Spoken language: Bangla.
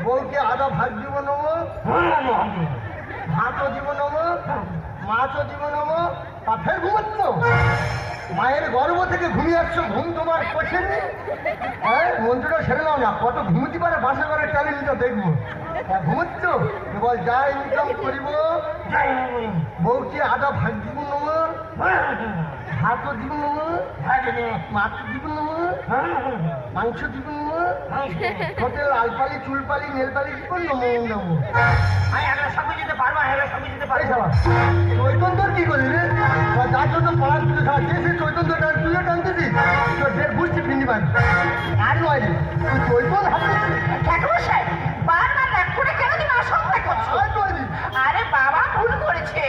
বউকে আদা ভাত দিব নেবো, ভাতও দিব নেবো, মাছও দিব নেবো, তা ফের ঘুমাচ্ছ? মায়ের গর্ভ থেকে ঘুমিয়ে আসছো, ঘুম তোমার পছন্দ? হ্যাঁ, মন্ত্রটা সেরে নাও না, কত ঘুমতি পারে বাসা করে ট্যালেন্টটা দেখবো। ঘুমাচ্ছ? বল যা ইনকাম করিব, বউকে আদা ভাত দিব নেবো, ভাতও দিব নেবো, মাছ দিব নেবো, মাংস দিব নেবো, হোটেল লালপালি চুলপালি নেলপালি কি করলো মন নেবো। সঙ্গে যেতে পারবো, সঙ্গে যেতে পারবো। চৈতন্যর কি করলি রে? যার জন্য পড়ার পুজো খাওয়া সে চৈতন্য তুইও টানতেছিস, তোর ডেট বুঝছি ফিন্দি পাবি আর নয় রে, তুই চৈতন্য হাঁটতেছিস। ঠাকুরমশাই বারবার রাগ করে কেন তুমি অসম্মান করছো? আর নয় রে। আরে বাবা ভুল করেছে।